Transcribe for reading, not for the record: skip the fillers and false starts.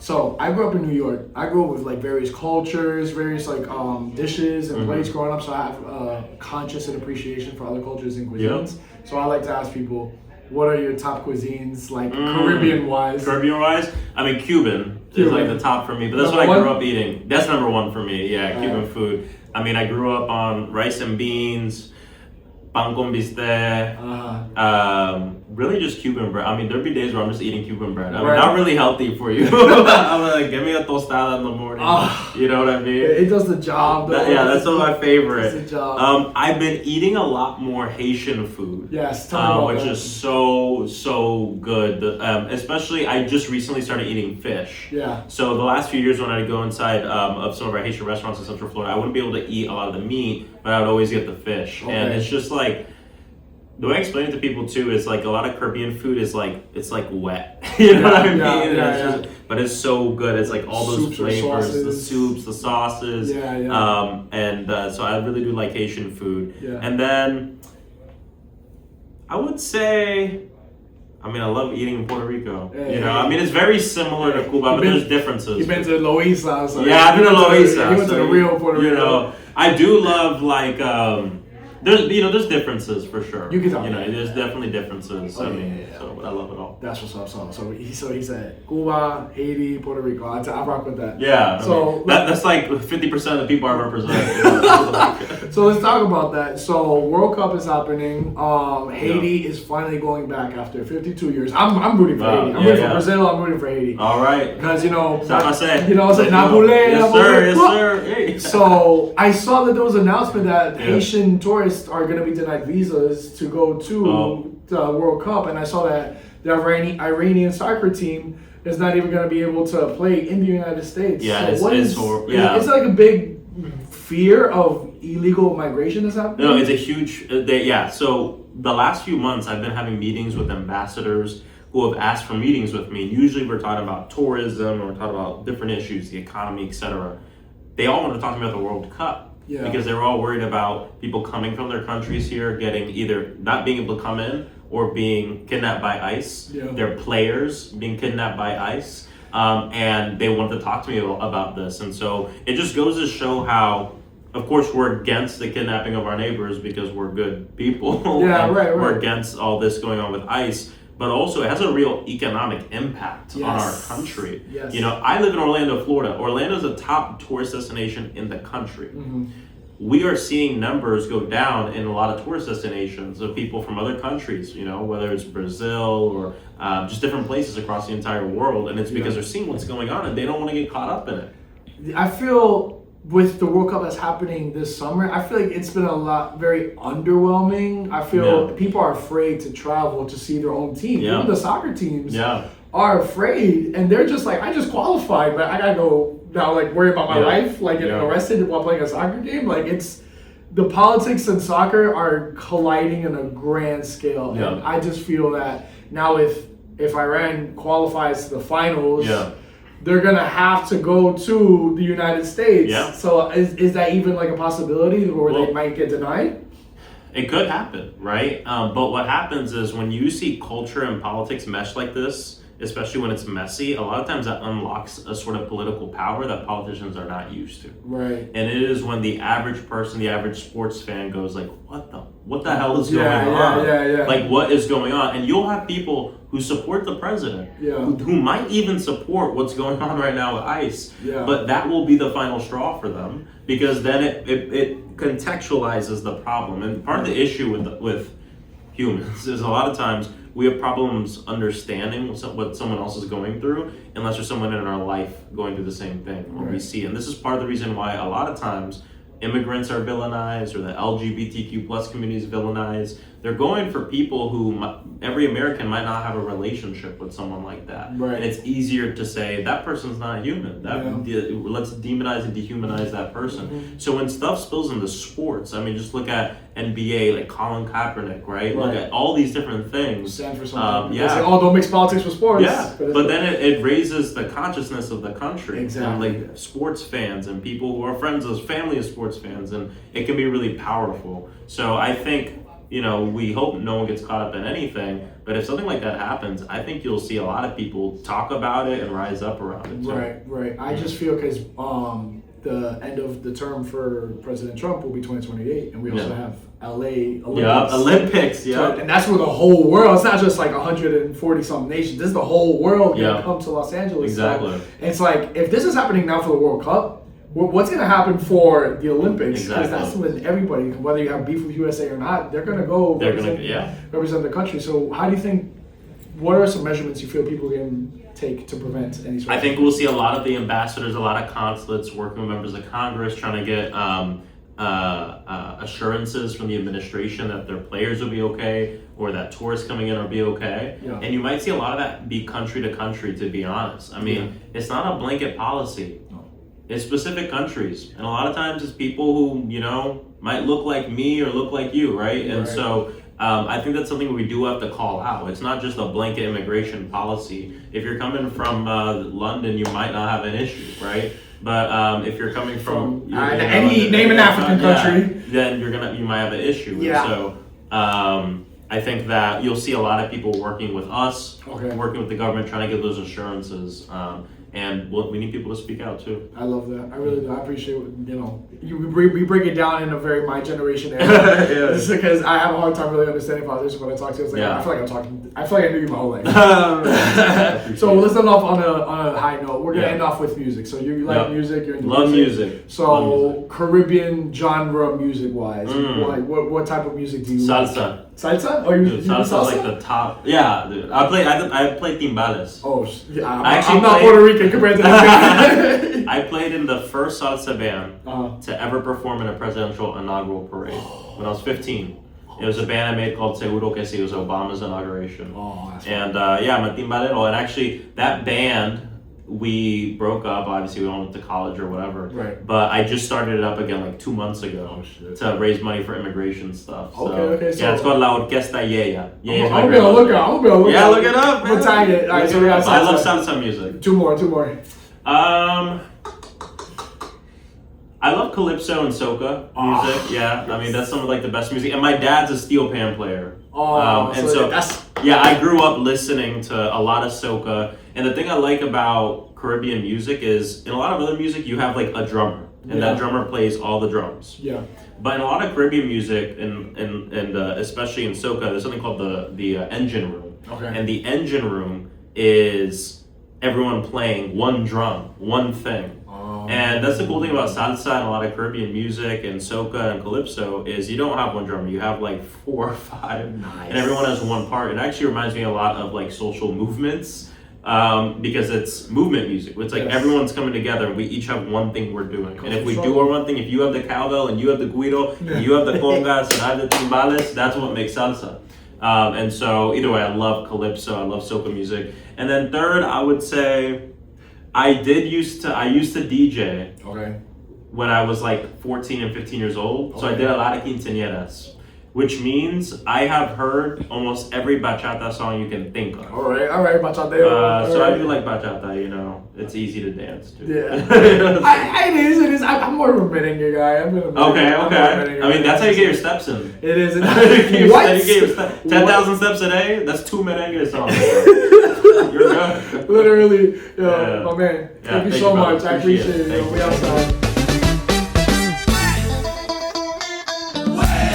So I grew up in New York. I grew up with like various cultures, various like dishes and plates growing up. So I have conscious and appreciation for other cultures and cuisines. Yep. So I like to ask people, what are your top cuisines, like Caribbean-wise? Caribbean-wise? I mean, Cuban is like the top for me, but that's what I grew up eating. That's number one for me, Cuban food. I mean, I grew up on rice and beans, pan con bistec, really just Cuban bread. I mean, there'd be days where I'm just eating Cuban bread. I mean, not really healthy for you. I'm like, give me a tostada in the morning. You know what I mean? It does the job. That's one of my favorite. It does the job. I've been eating a lot more Haitian food. Yes, tell me about which that. is so good. Especially, I just recently started eating fish. Yeah. So the last few years when I'd go inside of some of our Haitian restaurants in Central Florida, I wouldn't be able to eat a lot of the meat, but I would always get the fish. Okay. And it's just like, the way I explain it to people too is like a lot of Caribbean food is like, it's like wet. You know what I mean? Just, but it's so good. It's like all those soups flavors, the soups, the sauces. So I really do like Haitian food. Yeah. And then I would say, I mean, I love eating in Puerto Rico. I mean, it's very similar to Cuba, but there's differences. You've been to Loíza. So I've been to Loíza. You went to the real Puerto Rico. I do love like, there's differences for sure. You can tell. There's definitely differences. So but I love it all. That's what's up. So he said Cuba, Haiti, Puerto Rico. I rock with that. Yeah. So that's like 50% of the people I represent. So let's talk about that. So World Cup is happening. Haiti is finally going back after 52 years. I'm rooting for Haiti. I'm rooting for Brazil. I'm rooting for Haiti. All right. Because Napule. Yes, sir. Hey. So I saw that there was an announcement that Haitian tourists are going to be denied visas to go to the World Cup, and I saw that the Iranian soccer team is not even going to be able to play in the United States. Yeah, so it's like a big fear of illegal migration that's happening? No, it's a huge. So the last few months, I've been having meetings with ambassadors who have asked for meetings with me. Usually, we're talking about tourism, or we're talking about different issues, the economy, etc. They all want to talk to me about the World Cup. Yeah. Because they were all worried about people coming from their countries here, getting either not being able to come in or being kidnapped by ICE. Yeah. Their players being kidnapped by ICE. And they wanted to talk to me about this. And so it just goes to show how, of course, we're against the kidnapping of our neighbors because we're good people. Yeah, right. We're against all this going on with ICE. But also it has a real economic impact on our country. Yes. I live in Orlando, Florida. Orlando is a top tourist destination in the country. Mm-hmm. We are seeing numbers go down in a lot of tourist destinations of people from other countries, whether it's Brazil or just different places across the entire world. And it's because they're seeing what's going on and they don't want to get caught up in it. I feel with the World Cup that's happening this summer, I feel like it's been very underwhelming. I feel people are afraid to travel to see their own team. Yeah. Even the soccer teams are afraid, and they're just like, I just qualified, but I gotta go now, like, worry about my life, like getting arrested while playing a soccer game. Like, it's the politics and soccer are colliding in a grand scale, and I just feel that now if Iran qualifies to the finals. They're gonna have to go to the United States. Yeah. So is that even like a possibility where they might get denied? It could happen, right? But what happens is when you see culture and politics mesh like this, especially when it's messy, a lot of times that unlocks a sort of political power that politicians are not used to. Right. And it is when the average person, the average sports fan goes like, what the hell is going on? Yeah. Like, what is going on? And you'll have people who support the president, who might even support what's going on right now with ICE, but that will be the final straw for them, because then it contextualizes the problem. And part of the issue with humans is a lot of times we have problems understanding what someone else is going through unless there's someone in our life going through the same thing, or we see. And this is part of the reason why a lot of times immigrants are villainized, or the LGBTQ plus community is villainized. They're going for people who every American might not have a relationship with someone like that. Right. And it's easier to say that person's not human. Let's demonize and dehumanize that person. Mm-hmm. So when stuff spills into sports, I mean, just look at NBA, like Colin Kaepernick, right? Look at all these different things. Stand for something. They say, don't mix politics with sports. Yeah, but then it raises the consciousness of the country. Exactly. And like sports fans and people who are friends of family of sports fans, and it can be really powerful. So I think we hope no one gets caught up in anything. But if something like that happens, I think you'll see a lot of people talk about it and rise up around it too. Right. I just feel because the end of the term for President Trump will be 2028, and we also have LA Olympics. Yeah, Olympics. Yeah, so, and that's where the whole world. It's not just like 140 something nations. This is the whole world gonna come to Los Angeles. Exactly. So it's like if this is happening now for the World Cup, what's going to happen for the Olympics? Because that's when everybody, whether you have beef with USA or not, they're going to go represent the country. So how do you think? What are some measurements you feel people can take to prevent any sort of... I think we'll see a lot of the ambassadors, a lot of consulates working with members of Congress, trying to get assurances from the administration that their players will be okay or that tourists coming in will be okay. Yeah. And you might see a lot of that be country to country, to be honest. I mean, it's not a blanket policy. It's specific countries. And a lot of times it's people who, might look like me or look like you, right? And so... I think that's something we do have to call out. It's not just a blanket immigration policy. If you're coming from London, you might not have an issue, right? But if you're coming from name an African country, then you might have an issue. Yeah. So I think that you'll see a lot of people working with us, working with the government, trying to get those assurances. And we need people to speak out too. I love that. I really do. I appreciate we break it down in a very my generation area. Just because I have a hard time really understanding politicians when I talk to you. It's like I feel like I knew you my whole life. So let's end off on a high note. We're gonna end off with music. So you like music? You're into Love music. So Love music. Caribbean genre music wise, like what type of music do you like? Salsa? Oh, you salsa like the top. Yeah, dude. I play timbales. Oh, yeah. I'm not Puerto Rican compared to that. I played in the first salsa band to ever perform in a presidential inaugural parade when I was 15. It was a band I made called Seguro Que Si. It was Obama's inauguration. And I'm a timbalero. And actually, that band, we broke up. Obviously, we all went to college or whatever. Right. But I just started it up again like 2 months ago to raise money for immigration stuff. So, okay. So it's called La Orquesta Yeya. I'm gonna be on the lookout. Yeah, look it up. I'm gonna tag it. All right, so we got salsa. I love salsa music. Two more. I love calypso and soca music. Yeah, I mean that's some of like the best music. And my dad's a steel pan player. I grew up listening to a lot of soca. And the thing I like about Caribbean music is in a lot of other music you have like a drummer, and that drummer plays all the drums. Yeah. But in a lot of Caribbean music, and especially in soca, there's something called the engine room. Okay. And the engine room is everyone playing one drum, one thing. And that's the cool thing about salsa and a lot of Caribbean music and soca and calypso is you don't have one drummer, you have like 4 or 5, and everyone has one part. It actually reminds me a lot of like social movements because it's movement music. It's like everyone's coming together and we each have one thing we're doing. And if we do our one thing, if you have the cowbell and you have the guiro, and you have the congas and I have the timbales, that's what makes salsa. And so either way, I love calypso, I love soca music. And then third, I would say I used to DJ when I was like 14 and 15 years old. So I did a lot of quinceañeras, which means I have heard almost every bachata song you can think of. All right, bachata. So I do like bachata, it's easy to dance to. Yeah. It is. I'm more of a merengue guy. Okay. I mean, that's how you get your steps in. It is. What? 10,000 steps a day? That's 2 merengue songs. You're good. Literally. My man. Thank you so much. I appreciate it. We outside.